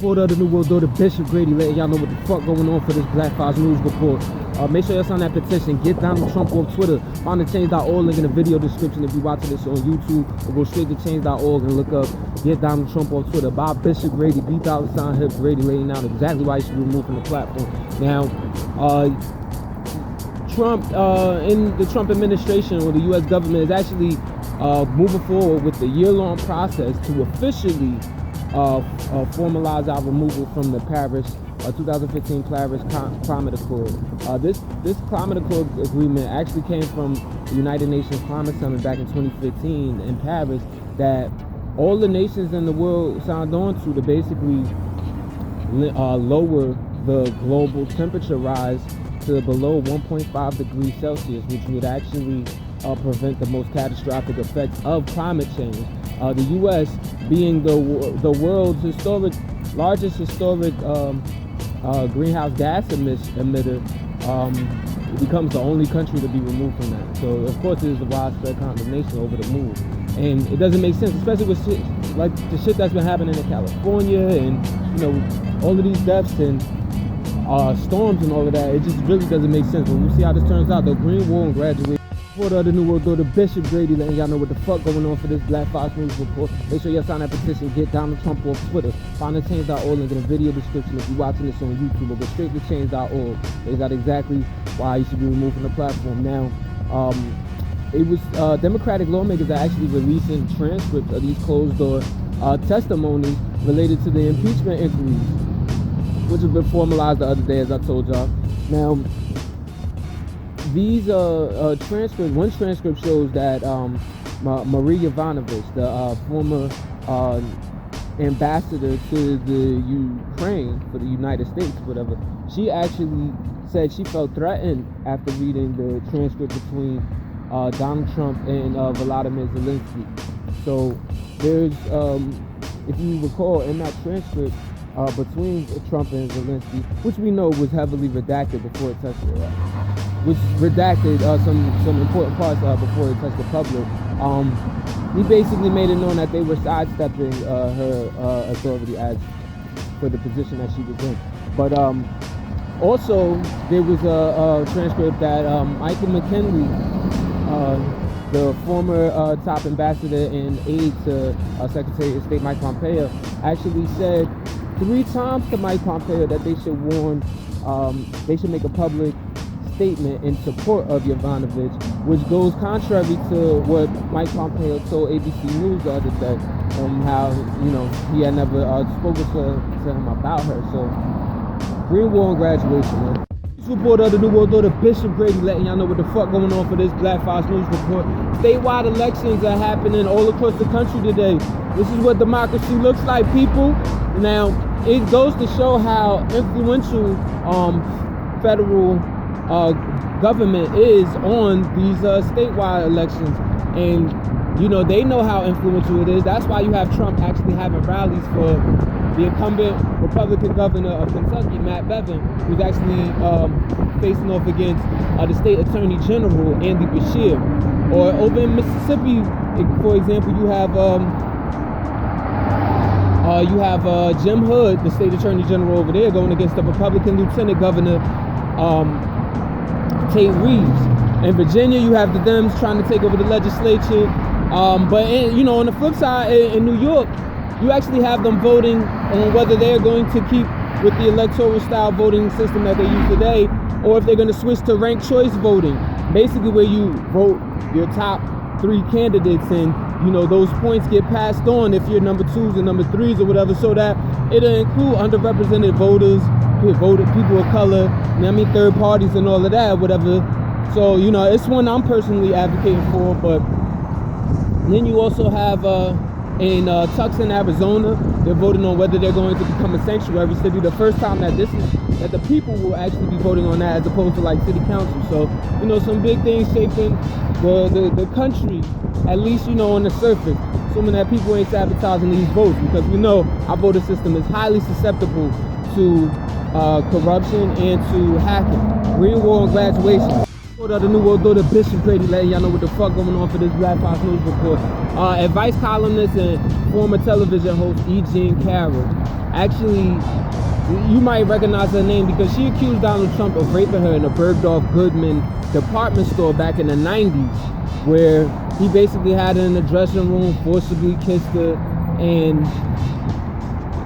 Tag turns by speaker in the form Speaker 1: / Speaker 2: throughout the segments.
Speaker 1: Supporter of the New World Order, Bishop Grady, letting y'all know what the fuck going on for this Black Files News Report. Make sure y'all sign that petition. Get Donald Trump off Twitter. Find the change.org link in the video description if you're watching this on YouTube, or go straight to change.org and look up Get Donald Trump off Twitter. By Bishop Grady, $B$Hip Grady, laying out exactly why you should be removed from the platform. Now, Trump, in the Trump administration or the U.S. government is actually moving forward with the year-long process to officially formalize our removal from the Paris 2015 Paris Climate Accord. This Climate Accord agreement actually came from the United Nations Climate Summit back in 2015 in Paris, that all the nations in the world signed on to basically lower the global temperature rise to below 1.5 degrees Celsius, which would actually prevent the most catastrophic effects of climate change. The U.S. being the world's largest historic greenhouse gas emitter, becomes the only country to be removed from that. So of course it is a widespread condemnation over the move, and it doesn't make sense, especially with shit like the shit that's been happening in California, and all of these deaths and storms and all of that. It just really doesn't make sense. But we'll see how this turns out. The Green Wall and Graduation Party of the New World Order, Bishop Grady, letting y'all know what the fuck going on for this Black Files News Report. Make sure y'all sign that petition. Get Donald Trump off Twitter. Find the change.org link in the video description if you're watching this on YouTube, or go straight to change.org. They got exactly why you should be removed from the platform. Now, it was Democratic lawmakers that actually releasing transcripts of these closed-door testimonies related to the impeachment inquiries, which have been formalized the other day, as I told y'all. Now, these transcripts, one transcript shows that Marie Yovanovitch, the former ambassador to the Ukraine for the United States, whatever, she actually said she felt threatened after reading the transcript between Donald Trump and Volodymyr Zelensky. So there's, if you recall, in that transcript between Trump and Zelensky, which we know was heavily redacted before it touched which redacted some important parts before it touched the public. He basically made it known that they were sidestepping her authority as for the position that she was in. But also there was a transcript that Michael McKinley, the former top ambassador and aide to Secretary of State Mike Pompeo, actually said 3 times to Mike Pompeo that they should they should make a public statement in support of Yovanovitch, which goes contrary to what Mike Pompeo told ABC News the other day, how he had never spoken to him about her. So Green Wall and Graduation, man. Supporter of the New World Order, Bishop Grady, letting y'all know what the fuck going on for this Black Files News Report. Statewide elections are happening all across the country today. This is what democracy looks like, people. Now, it goes to show how influential federal government is on these statewide elections, and they know how influential it is. That's why you have Trump actually having rallies for the incumbent Republican governor of Kentucky, Matt Bevin, who's actually facing off against the state attorney general, Andy Beshear. Or over in Mississippi, for example, you have Jim Hood, the state attorney general over there, going against the Republican lieutenant governor Tate Reeves. In Virginia, you have the Dems trying to take over the legislature. But on the flip side, in New York, you actually have them voting on whether they're going to keep with the electoral style voting system that they use today, or if they're going to switch to ranked choice voting, basically where you vote your top 3 candidates, and those points get passed on if you're number 2s and number 3s or whatever, so that it'll include underrepresented voters, people of color, third parties and all of that, whatever. So it's one I'm personally advocating for. But then you also have in Tucson, Arizona, they're voting on whether they're going to become a sanctuary city. The first time that the people will actually be voting on that, as opposed to like city council. So some big things shaping the country, at least on the surface, assuming that people ain't sabotaging these votes, because we know our voter system is highly susceptible to corruption and to hacking. Green Wall and Graduation. The New World Order, Bishop Grady, letting y'all know what the fuck going on for this Black Fox News Report. Advice columnist and former television host E. Jean Carroll. Actually, you might recognize her name because she accused Donald Trump of raping her in a Bergdorf Goodman department store back in the 90s, where he basically had her in the dressing room, forcibly kissed her, and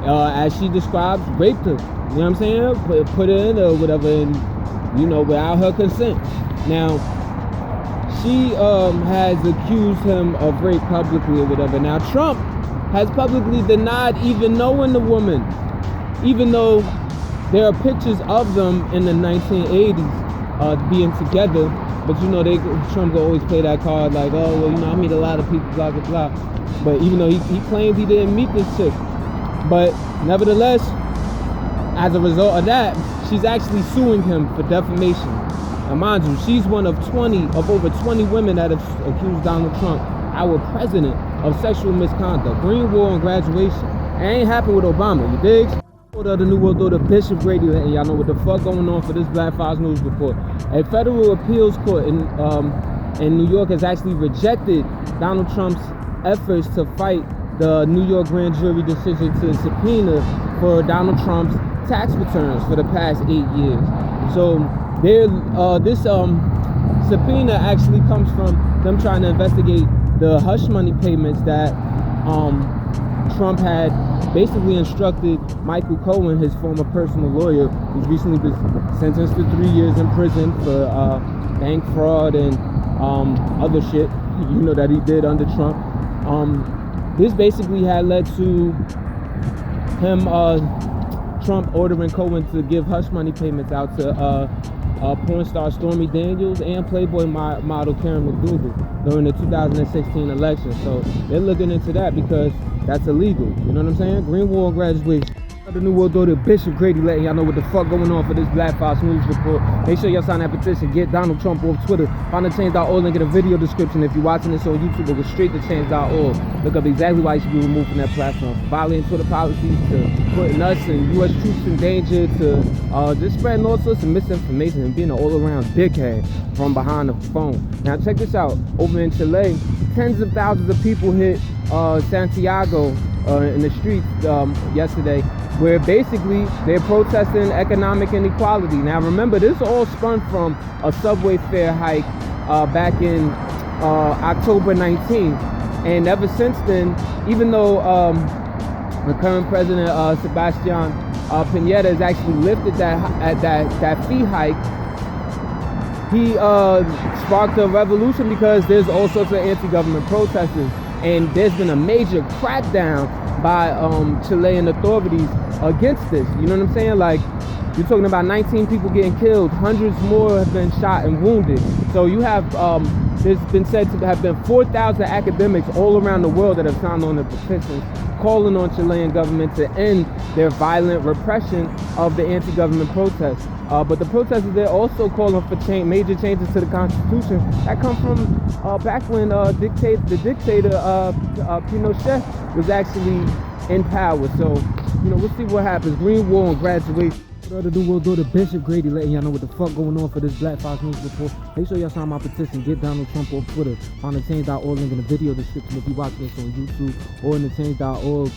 Speaker 1: as she describes, raped her. You know what I'm saying? Put her in or whatever, and you know, without her consent. Now, she has accused him of rape publicly or whatever. Now, Trump has publicly denied even knowing the woman, even though there are pictures of them in the 1980s being together. But you know, Trump will always play that card like, oh, well, you know, I meet a lot of people, blah, blah, blah. But even though he claimed he didn't meet this chick. But nevertheless, as a result of that, she's actually suing him for defamation. Now, mind you, she's one of over 20 women that have accused Donald Trump, our president, of sexual misconduct. Green Wall and graduation. It ain't happened with Obama, you dig? The New World Order, Bishop Grady, letting y'all know what the fuck going on for this Black Fox News Report. A federal appeals court in New York has actually rejected Donald Trump's efforts to fight the New York grand jury decision to subpoena for Donald Trump's tax returns for the past 8 years. So this subpoena actually comes from them trying to investigate the hush money payments that Trump had basically instructed Michael Cohen, his former personal lawyer, who's recently been sentenced to 3 years in prison for bank fraud and other shit, you know, that he did under Trump. This basically had led to him, Trump ordering Cohen to give hush money payments out to porn star Stormy Daniels and Playboy model Karen McDougal during the 2016 election. So they're looking into that because that's illegal. You know what I'm saying? Green Wall graduation. The New World Order, Bishop Grady, letting y'all know what the fuck going on for this Black Fox News Report. Make sure y'all sign that petition. Get Donald Trump off Twitter. Find the change.org link in the video description. If you're watching this on YouTube, go straight to change.org. Look up exactly why you should be removed from that platform. Violating Twitter policies, to putting us and U.S. troops in danger, to just spreading all sorts of misinformation and being an all-around dickhead from behind the phone. Now check this out. Over in Chile, tens of thousands of people hit Santiago in the streets yesterday, where basically they're protesting economic inequality. Now remember, this all spun from a subway fare hike back in October 19th, and ever since then, even though the current president Sebastian Pineda has actually lifted that fee hike, he sparked a revolution because there's all sorts of anti-government protesters, and there's been a major crackdown by Chilean authorities against this. You know what I'm saying? Like, you're talking about 19 people getting killed, hundreds more have been shot and wounded. So you have there's been said to have been 4,000 academics all around the world that have signed on the petitions calling on Chilean government to end their violent repression of the anti-government protests. But the protesters, they're also calling for major changes to the Constitution that come from back when the dictator Pinochet was actually in power. So, you know, we'll see what happens. Green Wall and graduation. The New World Order, Bishop Grady, letting y'all know what the fuck going on for this Black Fox News Report. Make sure y'all sign my petition. Get Donald Trump off Twitter. Find the change.org link in the video description if you watching this on YouTube, or in the change.org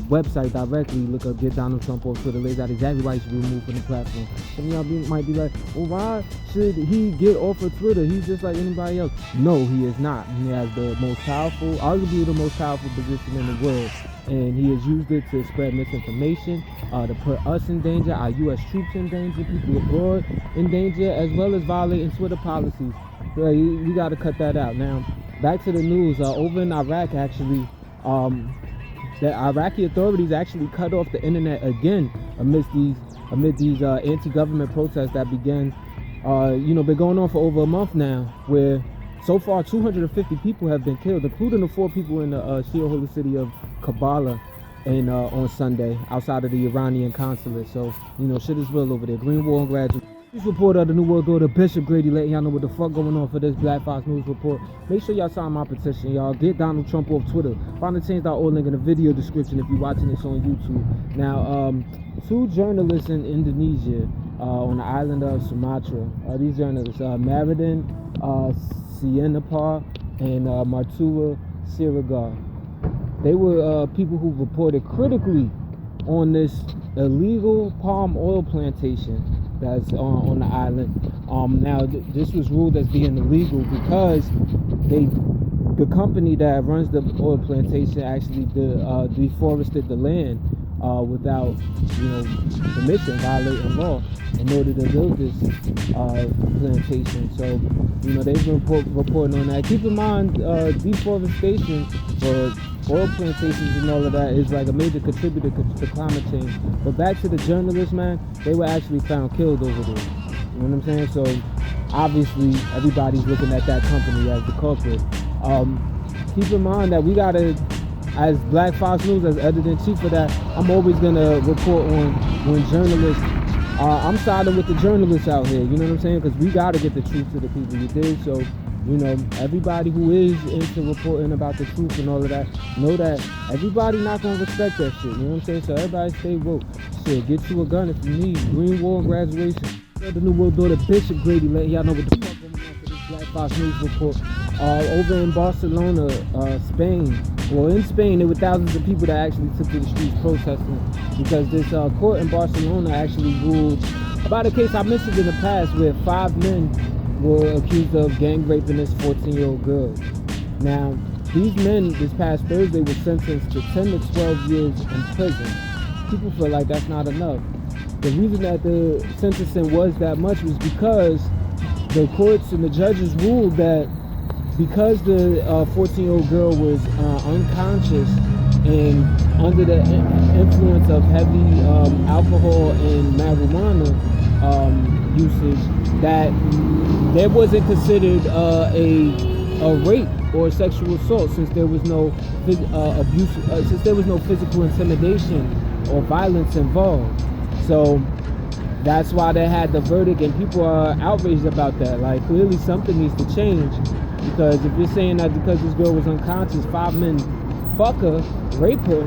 Speaker 1: website directly. Look up Get Donald Trump off Twitter. Lays out exactly why he should be removed from the platform. Some of y'all might be like, well, why should he get off of Twitter? He's just like anybody else. No, he is not. He has the most powerful, arguably the most powerful position in the world, and he has used it to spread misinformation, to put us in danger, our U.S. troops in danger, people abroad in danger, as well as violating Twitter policies. So you got to cut that out. Now, back to the news. Over in Iraq, actually, the Iraqi authorities actually cut off the internet again amid these anti-government protests that began, been going on for over a month now, where so far 250 people have been killed, including the 4 people in the Shia holy city of Kabbalah and on Sunday outside of the Iranian consulate. So, you know, shit is real over there. Green Wall and graduation. This report of the New World Order, Bishop Grady, letting y'all know what the fuck going on for this Black Fox News Report. Make sure y'all sign my petition, y'all. Get Donald Trump off Twitter. Find the change.org link in the video description if you're watching this on YouTube. Now, 2 journalists in Indonesia on the island of Sumatra. These journalists, Maridin Sienapar and Martua Sirigar. They were people who reported critically on this illegal palm oil plantation that's on the island. Now, this was ruled as being illegal because the company that runs the oil plantation actually deforested the land without, permission, violating law, in order to build this plantation. So, they've been reporting on that. Keep in mind, deforestation for oil plantations and all of that is like a major contributor to climate change. But back to the journalists, man, they were actually found killed over there. You know what I'm saying? So obviously everybody's looking at that company as the culprit. Keep in mind that we gotta, as Black Fox News, as editor-in-chief for that, I'm always gonna report on when journalists, I'm siding with the journalists out here, you know what I'm saying? Because we gotta get the truth to the people, you dig? So, everybody who is into reporting about the truth and all of that, know that everybody not gonna respect that shit, you know what I'm saying? So everybody stay woke. Shit, get you a gun if you need. Green Wall and Graduation. The New World Order, Bishop Grady, letting y'all know what the fuck going on for this Black Fox News report. Over in Barcelona, Spain. Well, in Spain, there were thousands of people that actually took to the streets protesting because this court in Barcelona actually ruled about a case I mentioned in the past where 5 men were accused of gang raping this 14-year-old girl. Now, these men this past Thursday were sentenced to 10 to 12 years in prison. People feel like that's not enough. The reason that the sentencing was that much was because the courts and the judges ruled that because the 14-year-old girl was unconscious and under the influence of heavy alcohol and marijuana usage, that there wasn't considered a rape or sexual assault since there was no abuse, since there was no physical intimidation or violence involved. So that's why they had the verdict, and people are outraged about that. Like, clearly something needs to change, because if you're saying that because this girl was unconscious, 5 men fuck her, rape her,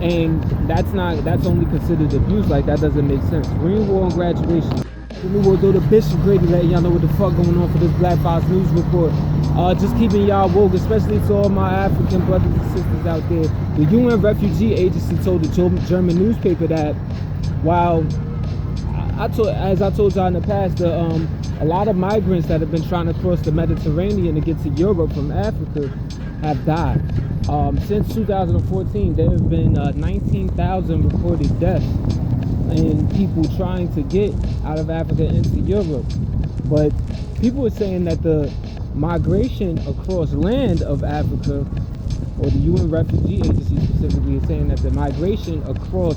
Speaker 1: and that's only considered abuse, like that doesn't make sense. Green Wall and Graduation. The New World Order, Bishop Grady, letting y'all know what the fuck going on for this Black Fox News report. Just keeping y'all woke, especially to all my African brothers and sisters out there. The UN Refugee Agency told the German newspaper that while as I told y'all in the past, a lot of migrants that have been trying to cross the Mediterranean to get to Europe from Africa have died. Since 2014, there have been 19,000 reported deaths in people trying to get out of Africa into Europe. But people are saying that the migration across land of Africa, or the UN Refugee Agency specifically, is saying that the migration across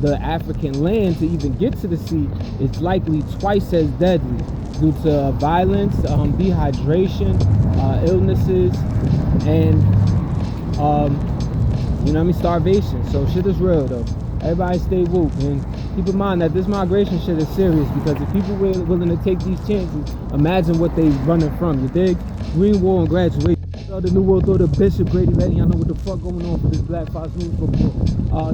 Speaker 1: the African land to even get to the sea is likely twice as deadly due to violence, dehydration, illnesses, and starvation. So shit is real though. Everybody stay woke, and keep in mind that this migration shit is serious, because if people were willing to take these chances, imagine what they running from, you dig? Green Wall and Graduation. The New World Order, Bishop Grady, letting y'all know what the fuck going on for this Black Fox News report.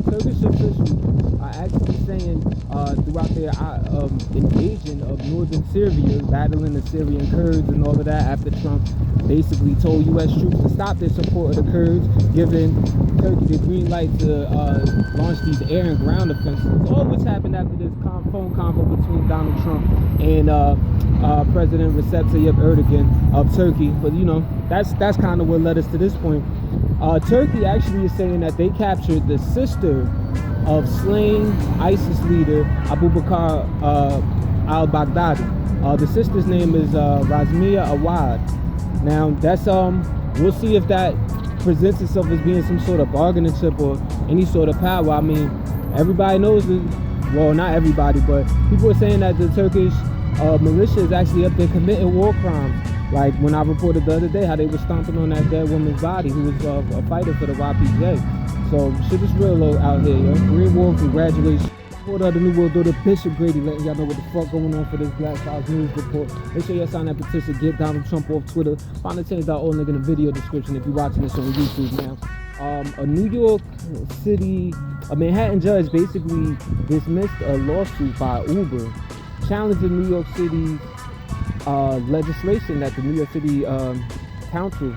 Speaker 1: Turkish officials are actually saying throughout their invasion of northern Syria, battling the Syrian Kurds and all of that, after Trump basically told U.S. troops to stop their support of the Kurds, giving Turkey the green light to launch these air and ground offensives. All which happened after this phone convo between Donald Trump and President Recep Tayyip Erdogan of Turkey. But that's kind of what led us to this point. Turkey actually is saying that they captured the sister of slain ISIS leader Abu Bakr al-Baghdadi. The sister's name is Razmia Awad. Now that's we'll see if that presents itself as being some sort of bargaining chip or any sort of power. I mean, everybody knows that, well, not everybody, but people are saying that the Turkish militia is actually up there committing war crimes. Like when I reported the other day how they were stomping on that dead woman's body who was a fighter for the YPJ. So shit is real out here, yo. Green Wall for Graduation. The New World Order, Bishop Grady, letting y'all know what the fuck going on for this Black Fox News report. Make sure y'all sign that petition, get Donald Trump off Twitter. Find the change.org link in the video description if you're watching this on YouTube now. A New York City, a Manhattan judge basically dismissed a lawsuit by Uber challenging New York City's legislation that the New York City Council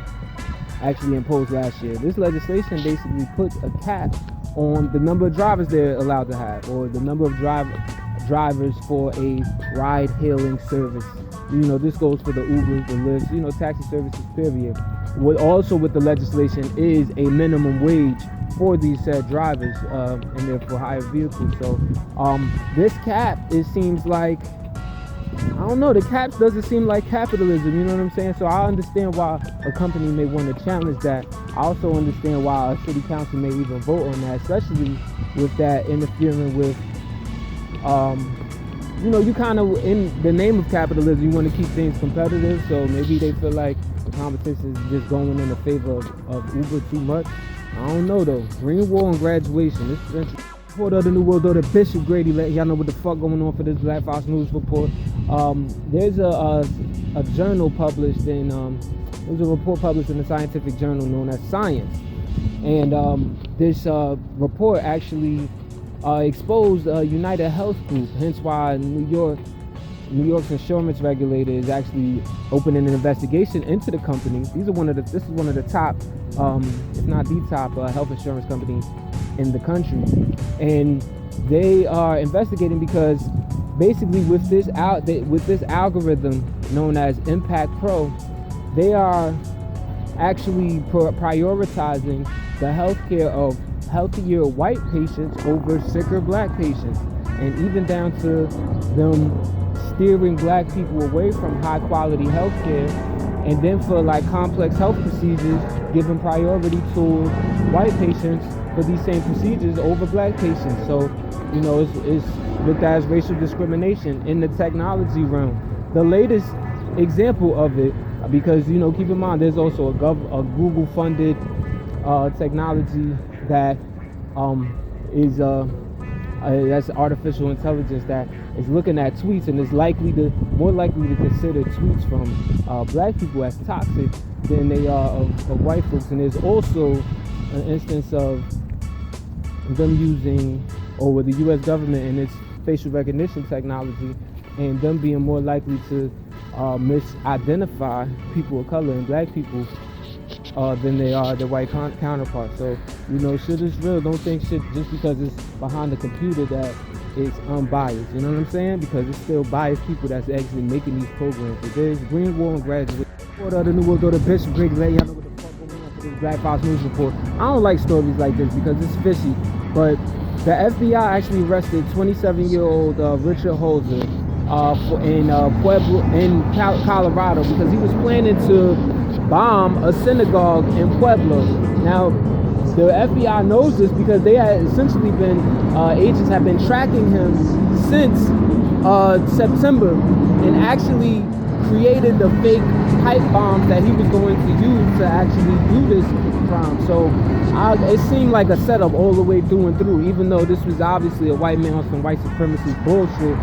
Speaker 1: actually imposed last year. This legislation basically puts a cap on the number of drivers they're allowed to have, or the number of drivers for a ride-hailing service. This goes for the Ubers, the Lyfts, taxi services, period. What also with the legislation is a minimum wage for these said drivers, and therefore hire vehicles. So this cap, it seems like, I don't know, the caps doesn't seem like capitalism, you know what I'm saying? So I understand why a company may want to challenge that. I also understand why a city council may even vote on that, especially with that interfering with, you kind of, in the name of capitalism, you want to keep things competitive. So maybe they feel like the competition is just going in the favor of Uber too much. I don't know though. Green Wall and graduation. This is interesting. Report of the New World Order, Bishop Grady, letting y'all know what the fuck going on for this Black Fox News report. There's a journal published in, there's a report published in the scientific journal known as Science. And this report actually exposed United Health Group, hence why New York's insurance regulator is actually opening an investigation into the company. This is one of the top, if not the top, health insurance company in the country, and they are investigating because basically with this algorithm known as Impact Pro, they are actually prioritizing the healthcare of healthier white patients over sicker black patients, and even down to them steering black people away from high quality healthcare, and then for like complex health procedures, giving priority to white patients for these same procedures over black patients. So, it's looked at as racial discrimination in the technology realm. The latest example of it, because keep in mind there's also a Google funded technology that is that's artificial intelligence that is looking at tweets and is more likely to consider tweets from black people as toxic than they are of white folks. And there's also an instance of them using, or with the U.S. government and its facial recognition technology, and them being more likely to misidentify people of color and black people than they are their white counterparts. So, shit is real. Don't think shit just because it's behind the computer that it's unbiased. You know what I'm saying? Because it's still biased people that's actually making these programs. So there's Green Wall and graduate. Report of the New World Order, Bishop Grady, let y'all know what the fuck going on for this Black Fox News report. I don't like stories like this because it's fishy, but the FBI actually arrested 27-year-old Richard Holzer in Pueblo, in Colorado, because he was planning to bomb a synagogue in Pueblo. Now, the FBI knows this because they had essentially been, agents have been tracking him since September, and actually created the fake pipe bombs that he was going to use to actually do this crime. So it seemed like a setup all the way through and through, even though this was obviously a white man on some white supremacist bullshit,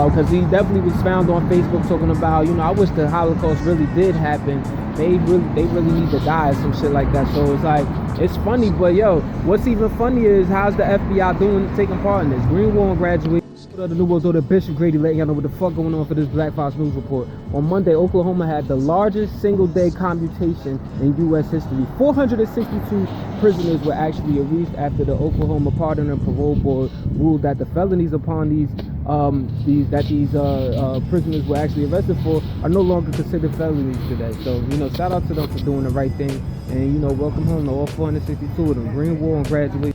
Speaker 1: because he definitely was found on Facebook talking about, I wish the Holocaust really did happen. They really need to die or some shit like that. So it's like, it's funny, but yo, what's even funnier is how's the FBI taking part in this? Green Wall graduate. The New World Order, Bishop Grady, letting y'all know what the fuck going on for this Black Fox News report. On Monday, Oklahoma had the largest single-day commutation in U.S. history. 462 prisoners were actually released after the Oklahoma Pardon and Parole Board ruled that the felonies upon these prisoners were actually arrested for are no longer considered felonies today. So, shout out to them for doing the right thing, and welcome home to all 462 of them. Green Wall and graduate.